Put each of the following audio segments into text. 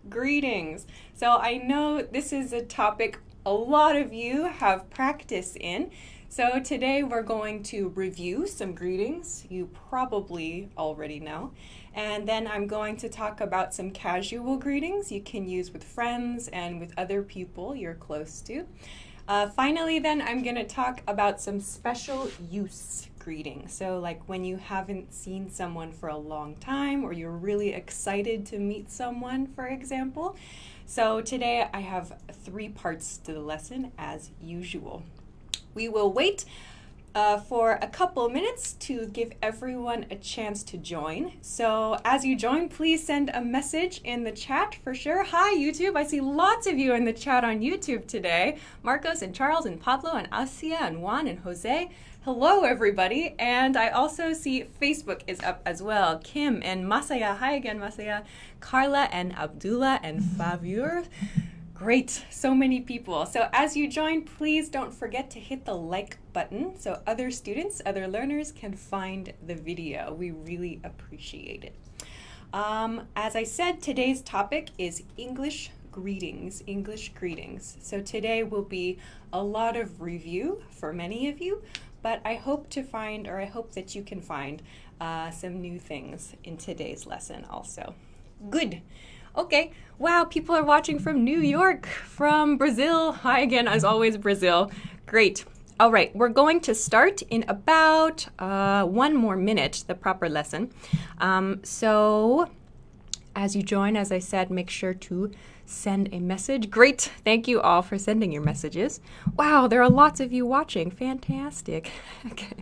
greetings. So I know this is a topic a lot of you have practice in. So today we're going to review some greetings you probably already know. And then I'm going to talk about some casual greetings you can use with friends and with other people you're close to. Finally, then, I'm going to talk about some special use greetings. So like when you haven't seen someone for a long time or you're really excited to meet someone, for example. So today I have 3 parts to the lesson as usual. We will wait for a couple minutes to give everyone a chance to join. So as you join, please send a message in the chat for sure. Hi YouTube, I see lots of you in the chat on YouTube today. Marcos and Charles and Pablo and Asia and Juan and Jose. Hello everybody. And I also see Facebook is up as well. Kim and Masaya, hi again Masaya. Carla and Abdullah and Favur. Great, so many people. So as you join, please don't forget to hit the like button so other students, other learners can find the video. We really appreciate it. As I said, today's topic is English greetings, English greetings. So today will be a lot of review for many of you, but I hope to find, or I hope that you can find some new things in today's lesson also. Good. Okay, wow, people are watching from New York, from Brazil. Hi again, as always, Brazil. Great. All right, we're going to start in about 1 more minute, the proper lesson. So as you join, as I said, make sure to send a message. Great, thank you all for sending your messages. Wow, there are lots of you watching. Fantastic. Okay.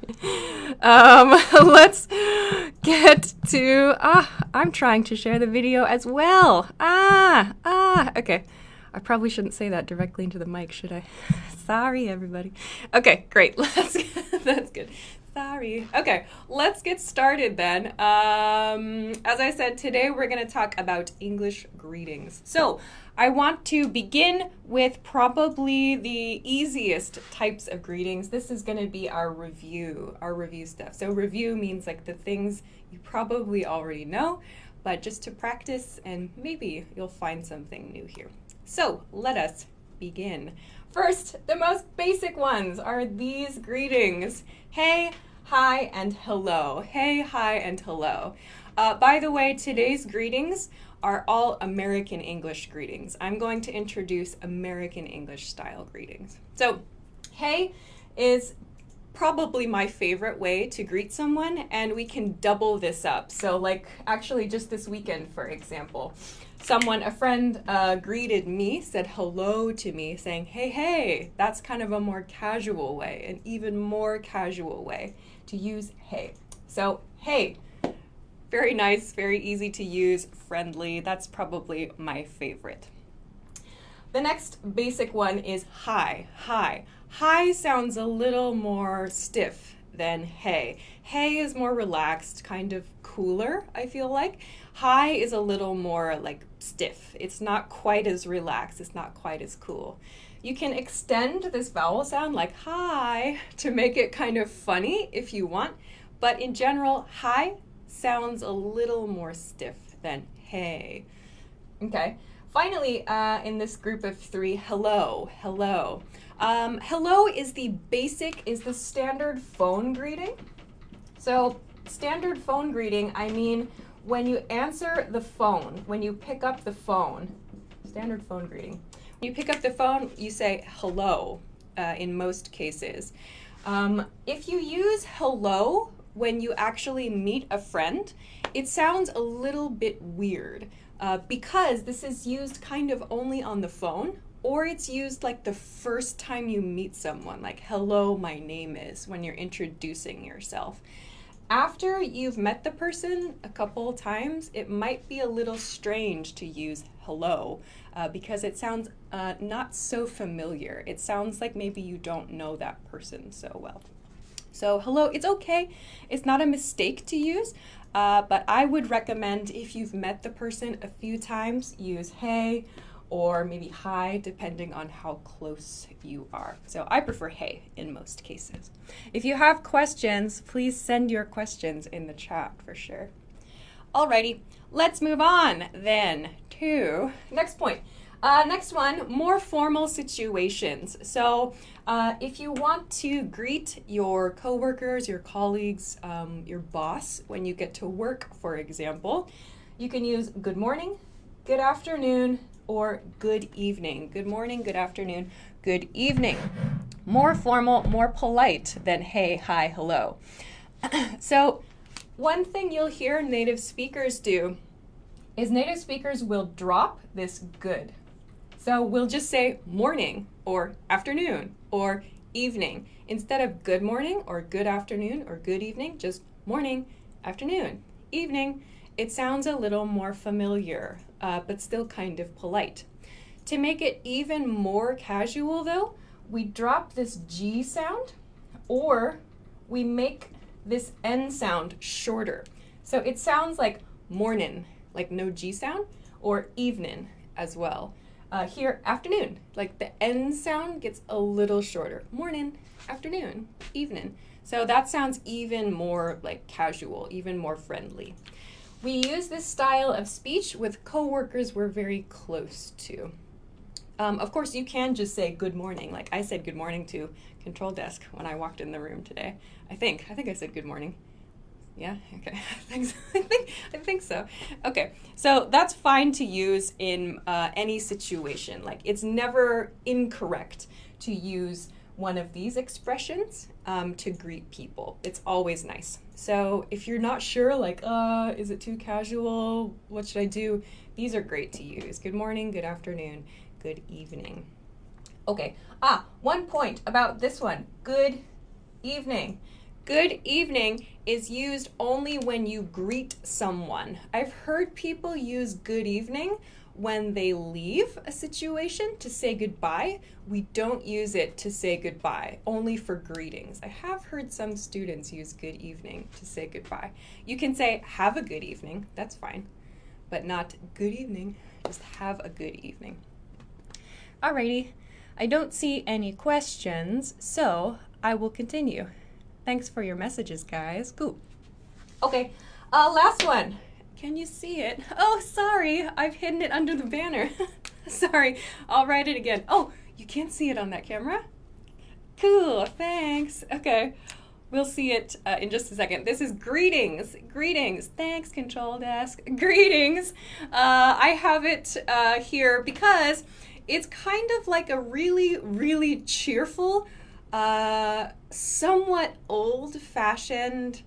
Let's get to, I'm trying to share the video as well. Okay. I probably shouldn't say that directly into the mic, should I? Sorry, everybody. Okay, great. That's good. Sorry. Okay, let's get started then. As I said, today we're going to talk about English greetings. So I want to begin with probably the easiest types of greetings. This is going to be our review stuff. So review means like the things you probably already know, but just to practice and maybe you'll find something new here. So let us begin. First, the most basic ones are these greetings. Hey, hi, and hello. Hey, hi, and hello. By the way, today's greetings are all American English greetings. I'm going to introduce American English style greetings. So, hey is probably my favorite way to greet someone, and we can double this up. So like actually just this weekend, for example, a friend greeted me, said hello to me, saying, hey, hey. That's kind of a more casual way, an even more casual way to use hey. So, hey, very nice, very easy to use, friendly. That's probably my favorite. The next basic one is hi, hi. Hi sounds a little more stiff than hey. Hey is more relaxed, kind of cooler, I feel like. Hi is a little more like stiff. It's not quite as relaxed. It's not quite as cool. You can extend this vowel sound like hi to make it kind of funny if you want, but in general, hi sounds a little more stiff than hey. Okay. Finally, in this group of 3, hello, hello. Hello is the standard phone greeting. So standard phone greeting, I mean when you answer the phone, when you pick up the phone, standard phone greeting. When you pick up the phone, you say hello in most cases. If you use hello when you actually meet a friend, it sounds a little bit weird because this is used kind of only on the phone, or it's used like the first time you meet someone, like hello, my name is, when you're introducing yourself. After you've met the person a couple times, it might be a little strange to use hello because it sounds not so familiar. It sounds like maybe you don't know that person so well. So hello, it's okay. It's not a mistake to use, but I would recommend if you've met the person a few times, use hey or maybe hi, depending on how close you are. So I prefer hey in most cases. If you have questions, please send your questions in the chat for sure. Alrighty, let's move on then to next point. Next one, more formal situations. So if you want to greet your coworkers, your colleagues, your boss when you get to work, for example, you can use good morning, good afternoon, or good evening. Good morning, good afternoon, good evening. More formal, more polite than hey, hi, hello. So one thing you'll hear native speakers do is native speakers will drop this good. So we'll just say morning or afternoon or evening. Instead of good morning or good afternoon or good evening, just morning, afternoon, evening. It sounds a little more familiar, but still kind of polite. To make it even more casual though, we drop this G sound or we make this N sound shorter. So it sounds like morning, like no G sound, or evening as well. Here, afternoon, like the N sound gets a little shorter. Morning, afternoon, evening. So that sounds even more like casual, even more friendly. We use this style of speech with coworkers we're very close to. Of course, you can just say good morning. Like I said good morning to control desk when I walked in the room today. I think I said good morning. Yeah, okay, I think so. Okay, so that's fine to use in any situation. Like it's never incorrect to use one of these expressions to greet people. It's always nice. So if you're not sure, like, is it too casual? What should I do? These are great to use. Good morning, good afternoon, good evening. Okay, one point about this one, good evening. Good evening is used only when you greet someone. I've heard people use good evening when they leave a situation to say goodbye. We don't use it to say goodbye, only for greetings. I have heard some students use good evening to say goodbye. You can say have a good evening, that's fine, but not good evening, just have a good evening. Alrighty, I don't see any questions, so I will continue. Thanks for your messages, guys. Cool. Okay, last one. Can you see it? Oh, sorry, I've hidden it under the banner. Sorry, I'll write it again. Oh, you can't see it on that camera? Cool, thanks. Okay, we'll see it in just a second. This is greetings. Greetings. Thanks, control desk. Greetings. I have it here because it's kind of like a really, really cheerful, somewhat old-fashioned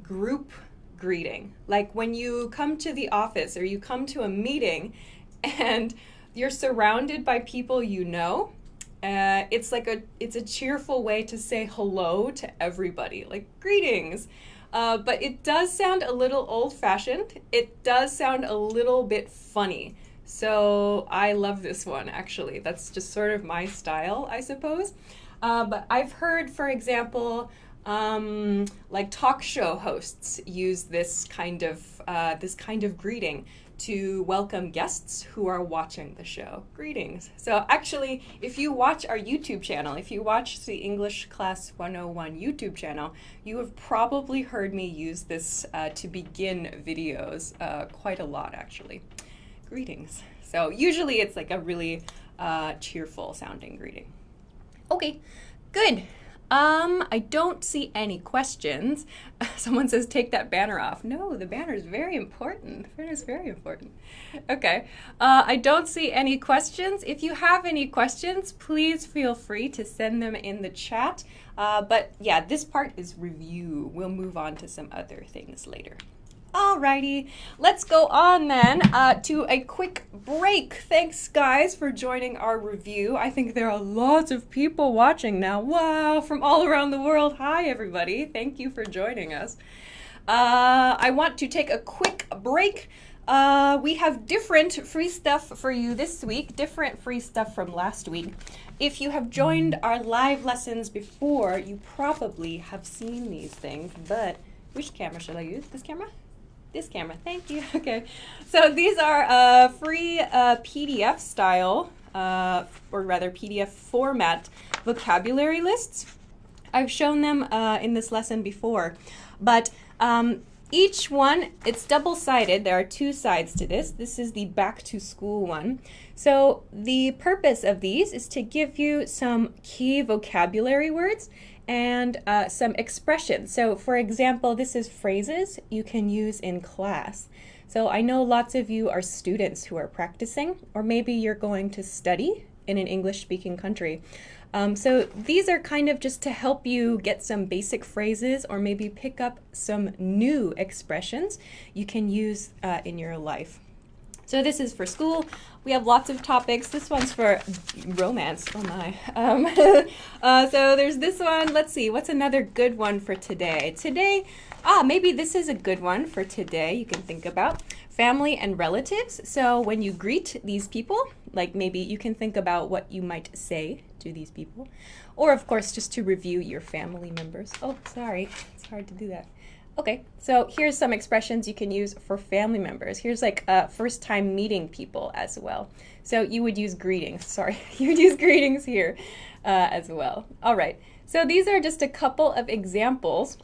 group greeting. Like when you come to the office or you come to a meeting and you're surrounded by people you know, it's a cheerful way to say hello to everybody, like greetings. But it does sound a little old-fashioned. It does sound a little bit funny. So I love this one, actually. That's just sort of my style, I suppose. But I've heard, for example, like talk show hosts use this kind of greeting to welcome guests who are watching the show. Greetings. So actually, if you watch our YouTube channel, if you watch the English Class 101 YouTube channel, you have probably heard me use this to begin videos quite a lot, actually. Greetings. So usually it's like a really cheerful sounding greeting. Okay, good. I don't see any questions. Someone says take that banner off. No, the banner is very important. The banner is very important. Okay, I don't see any questions. If you have any questions, please feel free to send them in the chat. But yeah, this part is review. We'll move on to some other things later. Alrighty, let's go on then to a quick break. Thanks, guys, for joining our review. I think there are lots of people watching now. Wow, from all around the world. Hi, everybody. Thank you for joining us. I want to take a quick break. We have different free stuff for you this week, different free stuff from last week. If you have joined our live lessons before, you probably have seen these things, but which camera should I use? This camera? This camera, thank you. Okay, so these are free PDF style, or rather PDF format vocabulary lists. I've shown them in this lesson before, but each one, it's double-sided. There are two sides to this. This is the back to school one. So the purpose of these is to give you some key vocabulary words and some expressions. So for example, this is phrases you can use in class. So I know lots of you are students who are practicing, or maybe you're going to study in an English-speaking country. So these are kind of just to help you get some basic phrases or maybe pick up some new expressions you can use in your life. So this is for school. We have lots of topics. This one's for romance. Oh my. So there's this one. Let's see. What's another good one for today? Maybe this is a good one for today you can think about. Family and relatives. So when you greet these people, like maybe you can think about what you might say to these people. Or of course, just to review your family members. Oh, sorry. It's hard to do that. Okay, so here's some expressions you can use for family members. Here's like first time meeting people as well. So you would use greetings, sorry. You would use greetings here as well. All right, so these are just a couple of examples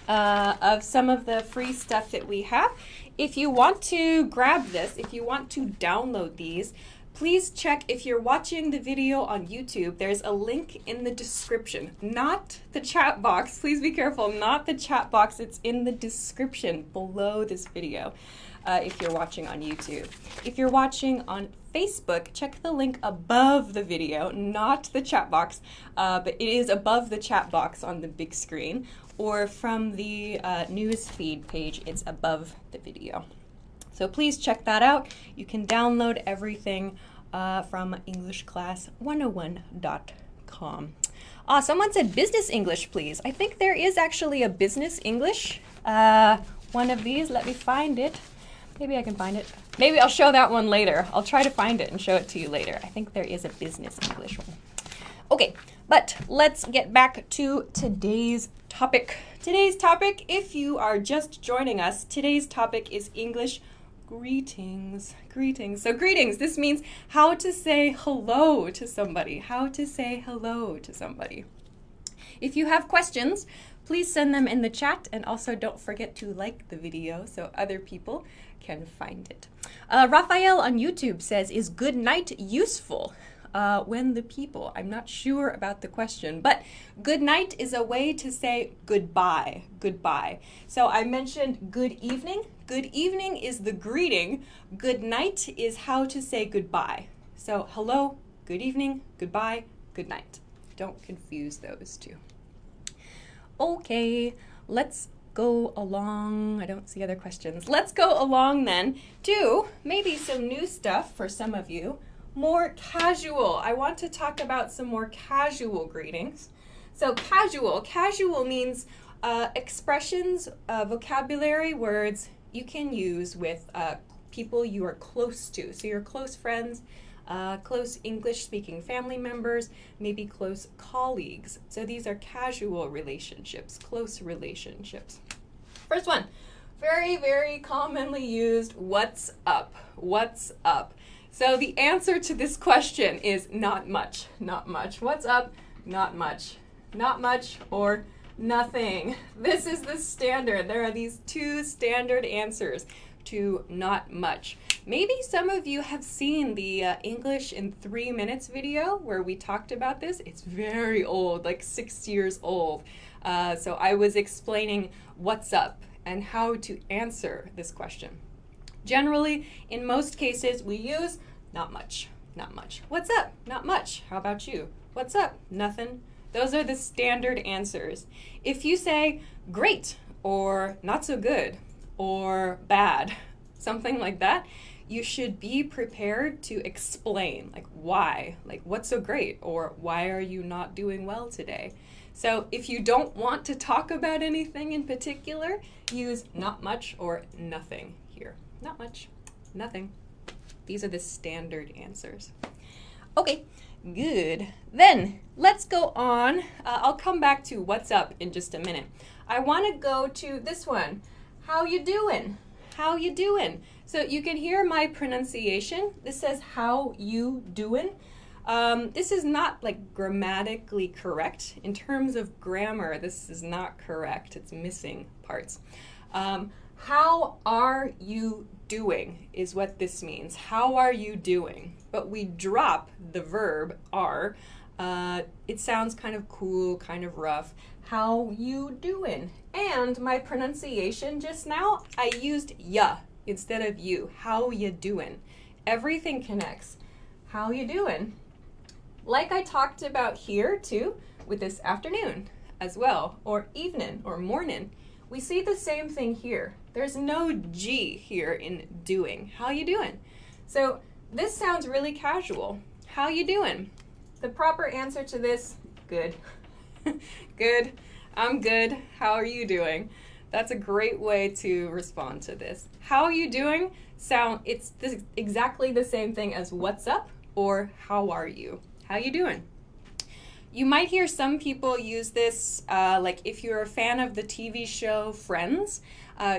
of some of the free stuff that we have. If you want to grab this, if you want to download these, please check if you're watching the video on YouTube, there's a link in the description, not the chat box. Please be careful, not the chat box. It's in the description below this video if you're watching on YouTube. If you're watching on Facebook, check the link above the video, not the chat box, but it is above the chat box on the big screen, or from the news feed page, it's above the video. So please check that out. You can download everything from EnglishClass101.com. Someone said business English, please. I think there is actually a business English, one of these. Let me find it. Maybe I can find it. Maybe I'll show that one later. I'll try to find it and show it to you later. I think there is a business English one. Okay, but let's get back to today's topic. Today's topic, if you are just joining us, today's topic is English greetings. Greetings. So greetings, this means how to say hello to somebody. How to say hello to somebody. If you have questions, please send them in the chat, and also don't forget to like the video so other people can find it. Raphael on YouTube says, is good night useful when the people? I'm not sure about the question, but good night is a way to say goodbye. Goodbye. So I mentioned good evening. Good evening is the greeting. Good night is how to say goodbye. So hello, good evening, goodbye, good night. Don't confuse those two. Okay, let's go along. I don't see other questions. Let's go along then to maybe some new stuff for some of you. More casual. I want to talk about some more casual greetings. So casual means expressions, vocabulary, words you can use with people you are close to. So your close friends, close English-speaking family members, maybe close colleagues. So these are casual relationships, close relationships. First one, very, very commonly used, what's up? What's up? So the answer to this question is not much, not much. What's up? Not much. Not much or nothing. This is the standard. There are these two standard answers to not much. Maybe some of you have seen the English in 3 minutes video where we talked about this. It's very old, like 6 years old. So I was explaining what's up and how to answer this question. Generally, in most cases, we use not much, not much. What's up? Not much. How about you? What's up? Nothing. Those are the standard answers. If you say great or not so good or bad, something like that, you should be prepared to explain, like why, like what's so great, or why are you not doing well today? So if you don't want to talk about anything in particular, use not much or nothing here. Not much, nothing. These are the standard answers. Okay, good. Then let's go on. I'll come back to what's up in just a minute. I want to go to this one. How you doing? How you doing? So you can hear my pronunciation. This says how you doing. This is not like grammatically correct. In terms of grammar, this is not correct. It's missing parts. How are you doing is what this means. How are you doing? But we drop the verb are. It sounds kind of cool, kind of rough. How you doing? And my pronunciation just now, I used ya instead of you. How you doing? Everything connects. How you doing? Like I talked about here too, with this afternoon as well, or evening or morning. We see the same thing here. There's no G here in doing. How you doing? So this sounds really casual. How you doing? The proper answer to this, good. Good. I'm good. How are you doing? That's a great way to respond to this. How are you doing? It's exactly the same thing as what's up or how are you? How you doing? You might hear some people use this, like if you're a fan of the TV show Friends,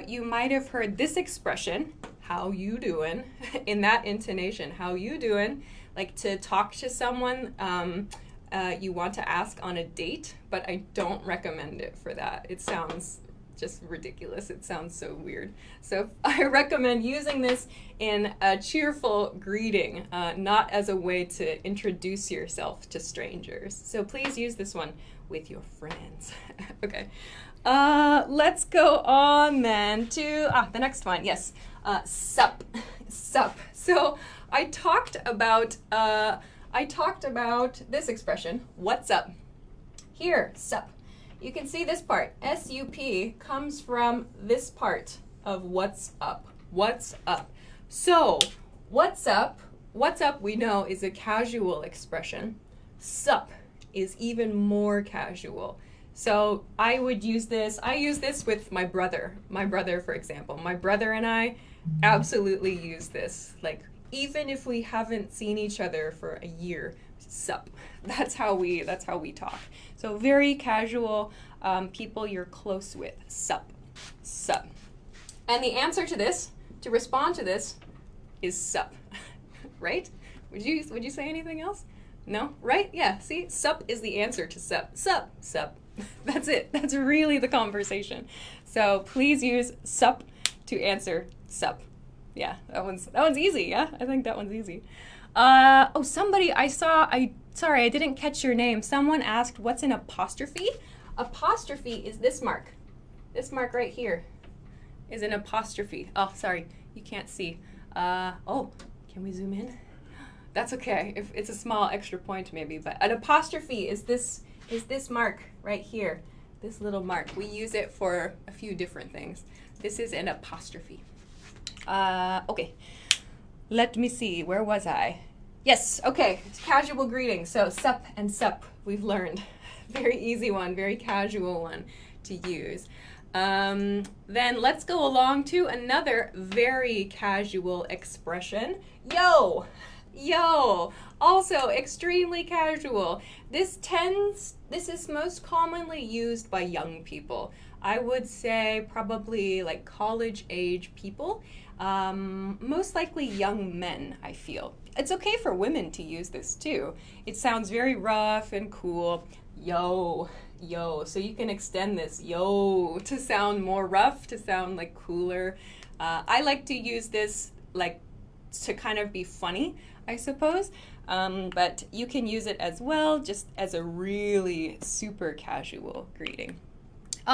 you might have heard this expression, how you doing, in that intonation, how you doing, like to talk to someone you want to ask on a date, but I don't recommend it for that. It sounds just ridiculous. It sounds so weird. So I recommend using this in a cheerful greeting, not as a way to introduce yourself to strangers. So please use this one with your friends. Okay. Let's go on then to the next one. Yes. Sup. Sup. So I talked about this expression, what's up? Here, sup. You can see this part, S-U-P, comes from this part of what's up. What's up? So, what's up we know is a casual expression. Sup is even more casual. So I would use this, I use this with my brother. My brother, for example. My brother and I absolutely use this. Like, even if we haven't seen each other for a year, sup. That's how we talk. So very casual, people you're close with. Sup. Sup. And the answer to this, to respond to this, is sup. Right? Would you say anything else? No? Right? Yeah. See? Sup is the answer to sup. Sup. Sup. That's it. That's really the conversation. So please use sup to answer sup. Yeah, that one's easy, yeah? I think that one's easy. Sorry, I didn't catch your name. Someone asked, what's an apostrophe? Apostrophe is this mark. This mark right here is an apostrophe. Oh, sorry, you can't see. Can we zoom in? That's okay, if it's a small extra point maybe, but an apostrophe is this mark right here, this little mark. We use it for a few different things. This is an apostrophe. Okay, let me see, where was I? Yes, okay, casual greeting. So sup and sup, we've learned. Very easy one, very casual one to use. Then let's go along to another very casual expression. Yo, yo, also extremely casual. This is most commonly used by young people. I would say probably like college age people. Most likely young men, I feel. It's okay for women to use this too. It sounds very rough and cool. Yo, yo. So you can extend this yo to sound more rough, to sound like cooler. I like to use this like to kind of be funny, I suppose. But you can use it as well, just as a really super casual greeting.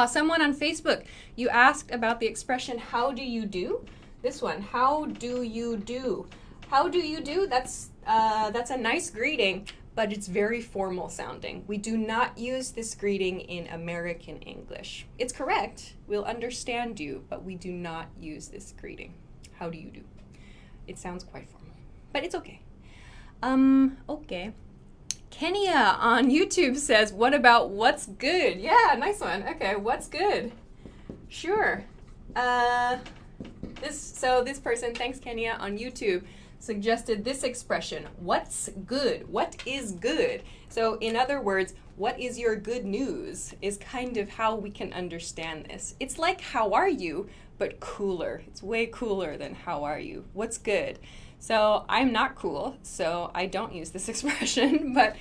Someone on Facebook, you asked about the expression, how do you do? This one, how do you do? How do you do? That's a nice greeting, but it's very formal sounding. We do not use this greeting in American English. It's correct, we'll understand you, but we do not use this greeting. How do you do? It sounds quite formal, but it's okay. Okay. Kenya on YouTube says, what about what's good? Yeah, nice one. Okay, what's good? Sure. This person, thanks Kenya on YouTube, suggested this expression, what's good? What is good? So in other words, what is your good news is kind of how we can understand this. It's like how are you, but cooler. It's way cooler than how are you. What's good? So I'm not cool, so I don't use this expression, but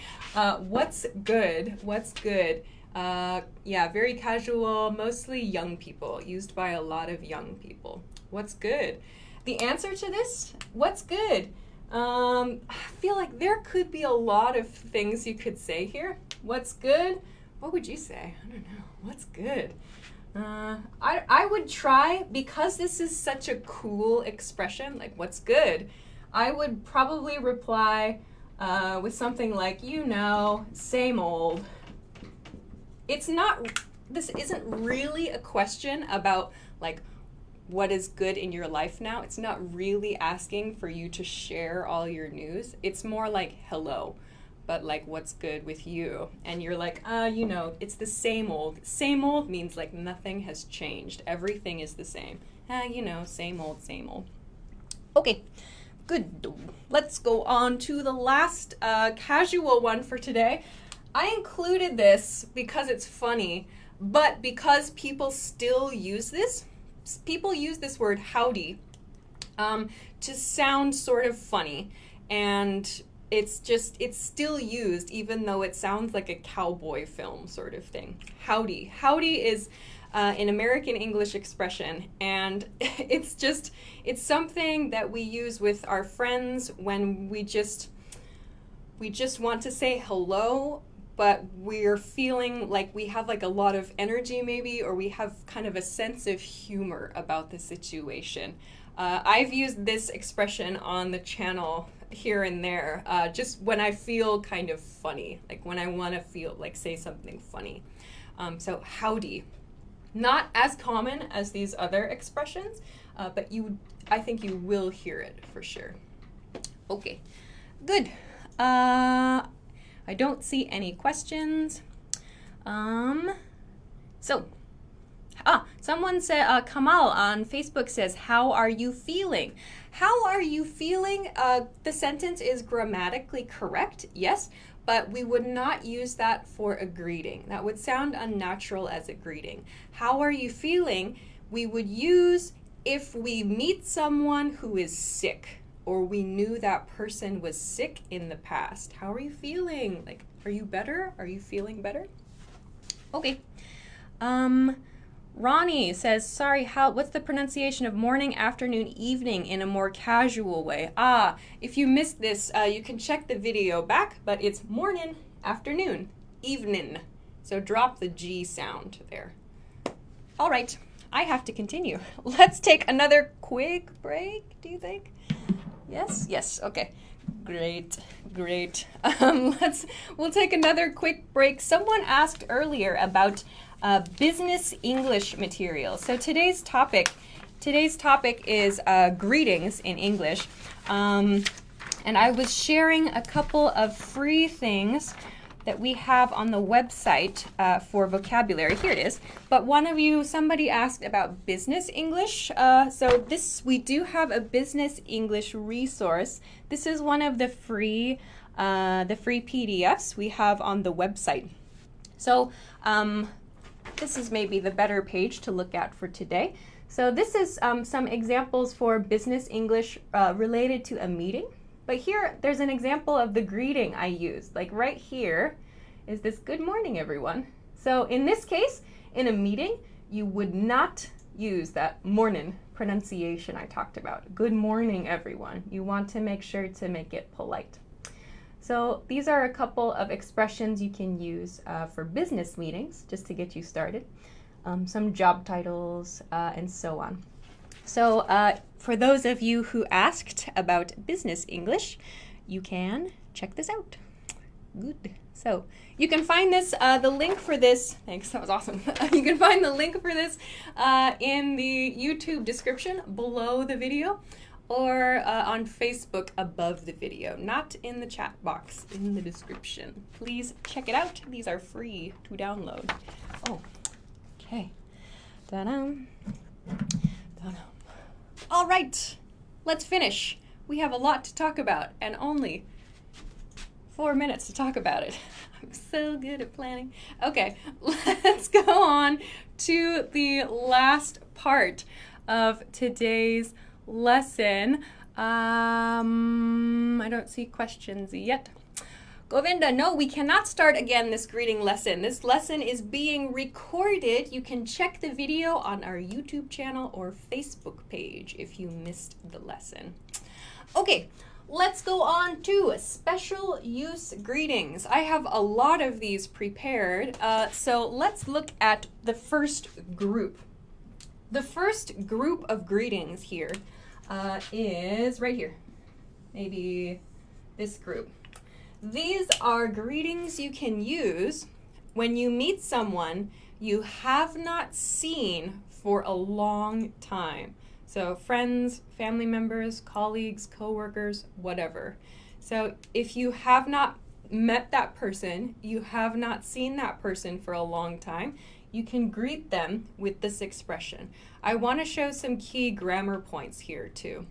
what's good? What's good? Yeah, very casual, mostly young people, used by a lot of young people. What's good? The answer to this, what's good? I feel like there could be a lot of things you could say here. What's good? What would you say? I don't know. What's good? I would try, because this is such a cool expression, like what's good, I would probably reply with something like, you know, same old. It's not, this isn't really a question about like what is good in your life now. It's not really asking for you to share all your news. It's more like hello, but like what's good with you? And you're like, you know, it's the same old. Same old means like nothing has changed. Everything is the same. You know, same old, same old. Okay, good. Let's go on to the last casual one for today. I included this because it's funny, but because people still use this. People use this word howdy to sound sort of funny, and it's still used even though it sounds like a cowboy film sort of thing. Howdy. Howdy is an American English expression, and it's something that we use with our friends when we just want to say hello, but we're feeling like we have like a lot of energy maybe, or we have kind of a sense of humor about the situation. I've used this expression on the channel here and there, just when I feel kind of funny, like when I want to feel like say something funny. So howdy, not as common as these other expressions, but I think you will hear it for sure. Okay, good. I don't see any questions. Someone said, Kamal on Facebook says, how are you feeling? How are you feeling? The sentence is grammatically correct, yes, but we would not use that for a greeting. That would sound unnatural as a greeting. How are you feeling? We would use if we meet someone who is sick, or we knew that person was sick in the past. How are you feeling? Like, are you better? Are you feeling better? Okay. Ronnie says, sorry, what's the pronunciation of morning, afternoon, evening in a more casual way? If you missed this, you can check the video back, but it's morning, afternoon, evening. So drop the G sound there. All right, I have to continue. Let's take another quick break, do you think? Yes, okay. Great. We'll take another quick break. Someone asked earlier about business English material. So today's topic is greetings in English. And I was sharing a couple of free things that we have on the website for vocabulary. Here it is. But somebody asked about business English. So we do have a business English resource. This is one of the free PDFs we have on the website. So this is maybe the better page to look at for today. So this is some examples for business English related to a meeting. But here, there's an example of the greeting I used. Like right here is this good morning, everyone. So in this case, in a meeting, you would not use that morning pronunciation I talked about. Good morning, everyone. You want to make sure to make it polite. So these are a couple of expressions you can use for business meetings, just to get you started. Some job titles and so on. So for those of you who asked about business English, you can check this out. Good. So you can find this, the link for this, thanks, that was awesome. You can find the link for this in the YouTube description below the video, or on Facebook above the video, not in the chat box, in the description. Please check it out. These are free to download. Oh, okay. Ta-da. Ta-da. All right, let's finish. We have a lot to talk about and only 4 minutes to talk about it. I'm so good at planning. Okay, let's go on to the last part of today's lesson. I don't see questions yet. Govinda, no, we cannot start again this greeting lesson. This lesson is being recorded. You can check the video on our YouTube channel or Facebook page if you missed the lesson. Okay, let's go on to special use greetings. I have a lot of these prepared, so let's look at the first group. The first group of greetings here is right here, maybe this group. These are greetings you can use when you meet someone you have not seen for a long time. So friends, family members, colleagues, coworkers, whatever. So if you have not met that person, you have not seen that person for a long time, you can greet them with this expression. I want to show some key grammar points here too.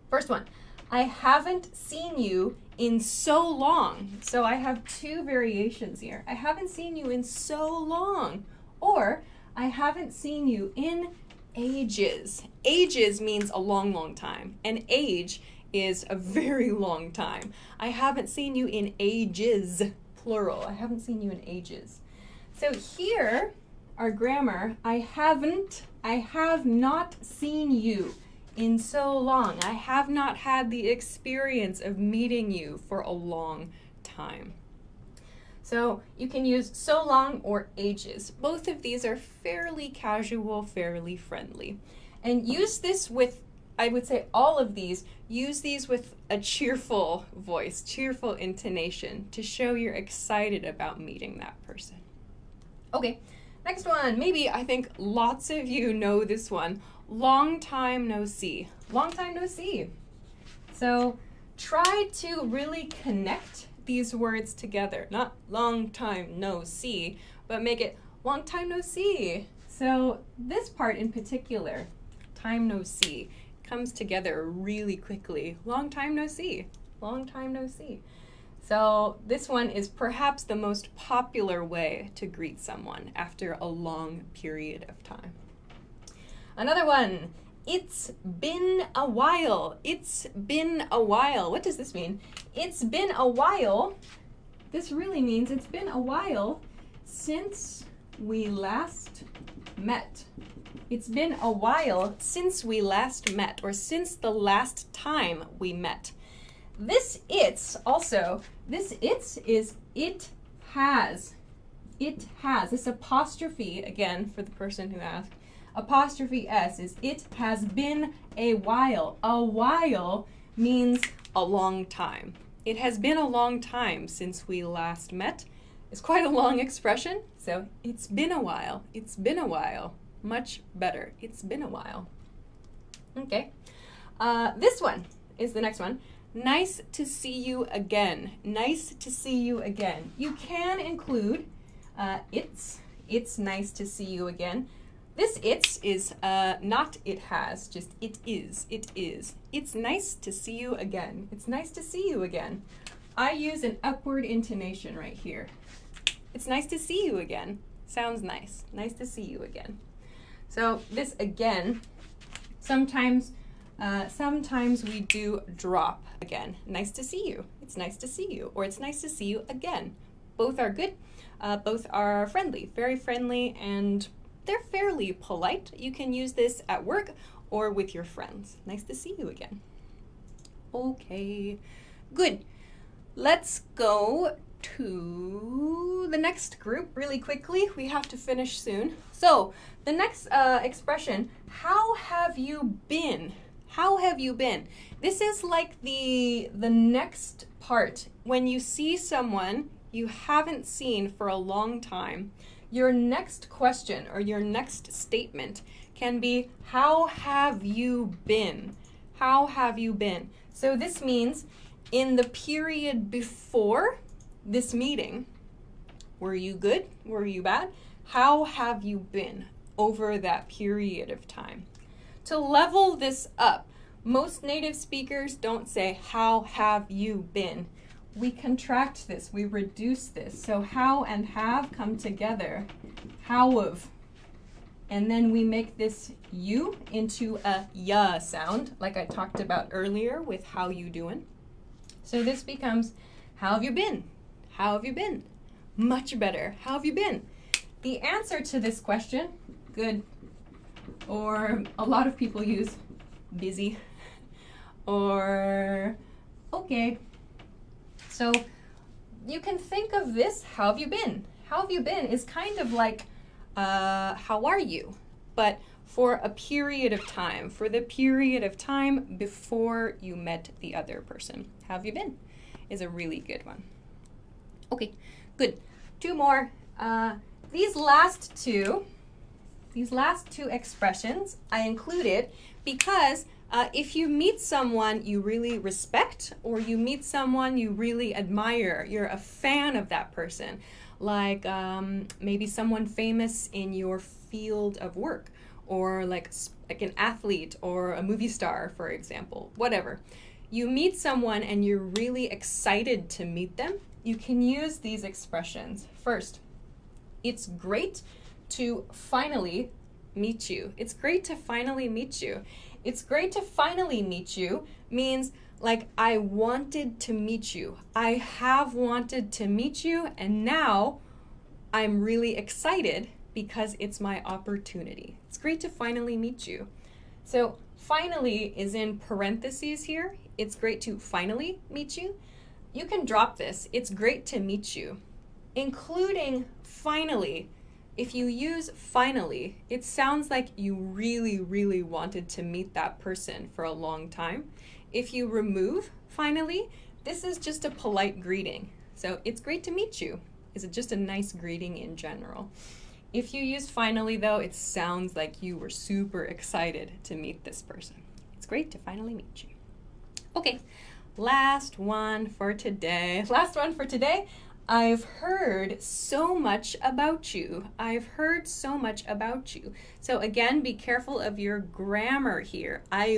First one, I haven't seen you in so long. So I have two variations here. I haven't seen you in so long, or I haven't seen you in ages. Ages means a long, long time. An age is a very long time. I haven't seen you in ages, plural. I haven't seen you in ages. So here, our grammar, I have not seen you in so long. I have not had the experience of meeting you for a long time. So you can use so long or ages. Both of these are fairly casual, fairly friendly. And use this with, I would say all of these, use these with a cheerful voice, cheerful intonation to show you're excited about meeting that person. Okay, next one. Maybe I think lots of you know this one. Long time no see. Long time no see. So try to really connect these words together. Not long time no see, but make it long time no see. So this part in particular, time no see, comes together really quickly. Long time no see. Long time no see. So this one is perhaps the most popular way to greet someone after a long period of time. Another one, it's been a while. It's been a while. What does this mean? It's been a while. This really means it's been a while since we last met. It's been a while since we last met, or since the last time we met. This it's also, this it's is it has. It has. This apostrophe, again, for the person who asked, apostrophe S is it has been a while. A while means a long time. It has been a long time since we last met. It's quite a long expression, so it's been a while. It's been a while. Much better. It's been a while. Okay. This one is the next one. Nice to see you again. Nice to see you again. You can include it's nice to see you again. This it's is not it has, just it is. It is. It's nice to see you again. It's nice to see you again. I use an upward intonation right here. It's nice to see you again. Sounds nice. Nice to see you again. So this again, sometimes we do drop again. Nice to see you. It's nice to see you. Or it's nice to see you again. Both are good. Both are friendly. Very friendly, and they're fairly polite. You can use this at work or with your friends. Nice to see you again. Okay, good. Let's go to the next group really quickly. We have to finish soon. So the next expression, how have you been? How have you been? This is like the next part. When you see someone you haven't seen for a long time, your next question or your next statement can be, how have you been? How have you been? So this means in the period before this meeting, were you good? Were you bad? How have you been over that period of time? To level this up, most native speakers don't say, how have you been? We contract this, we reduce this. So how and have come together, how of. And then we make this you into a ya sound, like I talked about earlier with how you doing. So this becomes, how have you been? How have you been? Much better. How have you been? The answer to this question, good, or a lot of people use busy, or okay. So you can think of this, how have you been? How have you been is kind of like, how are you? But for a period of time, for the period of time before you met the other person. How have you been is a really good one. Okay, good. Two more. These last two expressions I included because if you meet someone you really respect or you meet someone you really admire, you're a fan of that person, like maybe someone famous in your field of work, or like an athlete or a movie star, for example, whatever. You meet someone and you're really excited to meet them, you can use these expressions. First, it's great to finally meet you. It's great to finally meet you. It's great to finally meet you means like I wanted to meet you. I have wanted to meet you and now I'm really excited because it's my opportunity. It's great to finally meet you. So finally is in parentheses here. It's great to finally meet you. You can drop this. It's great to meet you. Including finally, if you use finally, it sounds like you really, really wanted to meet that person for a long time. If you remove finally, this is just a polite greeting. So it's great to meet you. Is it just a nice greeting in general? If you use finally though, it sounds like you were super excited to meet this person. It's great to finally meet you. Okay, last one for today. I've heard so much about you. I've heard so much about you. So again, be careful of your grammar here. I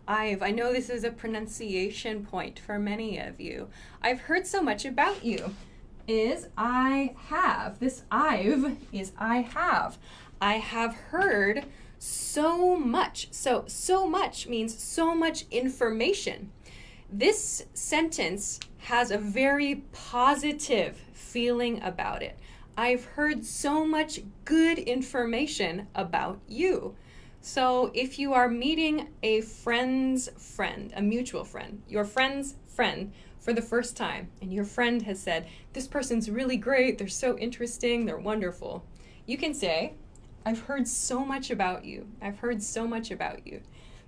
know this is a pronunciation point for many of you. I've heard so much about you is I have. This I've is I have. I have heard so much. So much means so much information. This sentence has a very positive feeling about it. I've heard so much good information about you. So if you are meeting a friend's friend, a mutual friend, your friend's friend for the first time, and your friend has said, this person's really great, they're so interesting, they're wonderful, you can say, I've heard so much about you. I've heard so much about you.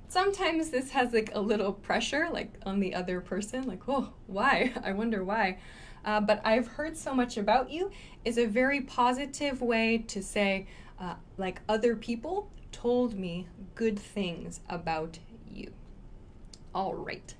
Sometimes this has like a little pressure like on the other person, like, oh, why? I wonder why. But I've heard so much about you is a very positive way to say, like other people told me good things about you. All right,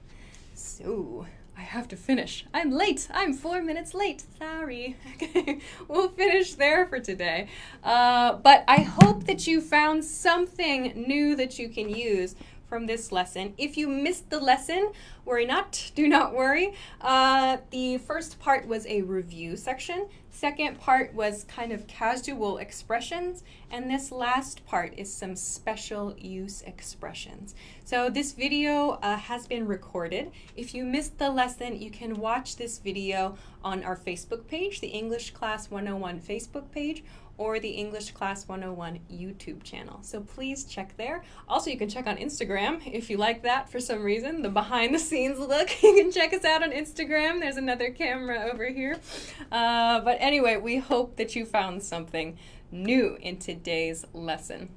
so I have to finish. I'm late. I'm 4 minutes late. Sorry. Okay, we'll finish there for today. But I hope that you found something new that you can use from this lesson. If you missed the lesson, worry not, do not worry. The first part was a review section. Second part was kind of casual expressions. And this last part is some special use expressions. So this video has been recorded. If you missed the lesson, you can watch this video on our Facebook page, the English Class 101 Facebook page, or the English Class 101 YouTube channel. So please check there. Also, you can check on Instagram if you like that for some reason, the behind the scenes look. You can check us out on Instagram. There's another camera over here. But anyway, we hope that you found something new in today's lesson.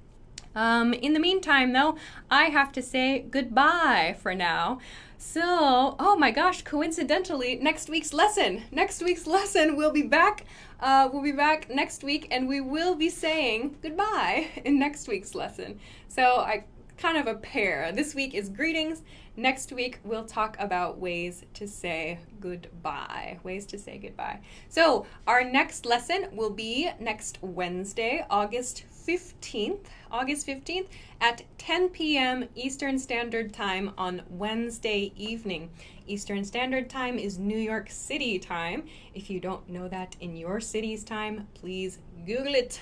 In the meantime, though, I have to say goodbye for now. So, oh my gosh, coincidentally, next week's lesson we'll be back. We'll be back next week, and we will be saying goodbye in next week's lesson. So kind of a pair. This week is greetings. Next week, we'll talk about ways to say goodbye. So our next lesson will be next Wednesday, August 15th at 10 p.m. Eastern Standard Time on Wednesday evening. Eastern Standard Time is New York City time. If you don't know that in your city's time, please Google it.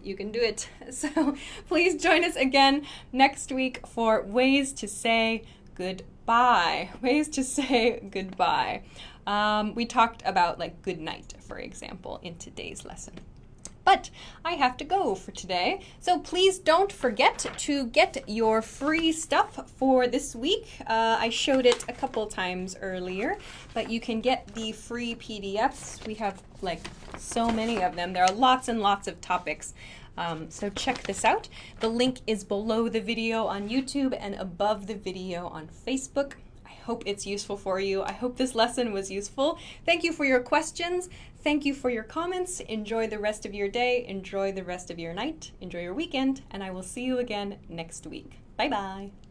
You can do it. So please join us again next week for ways to say goodbye. Ways to say goodbye. We talked about like good night, for example, in today's lesson. But I have to go for today, so please don't forget to get your free stuff for this week. I showed it a couple times earlier, but you can get the free PDFs. We have like so many of them. There are lots and lots of topics. So check this out. The link is below the video on YouTube and above the video on Facebook. I hope it's useful for you. I hope this lesson was useful. Thank you for your questions. Thank you for your comments. Enjoy the rest of your day. Enjoy the rest of your night. Enjoy your weekend. And I will see you again next week. Bye-bye.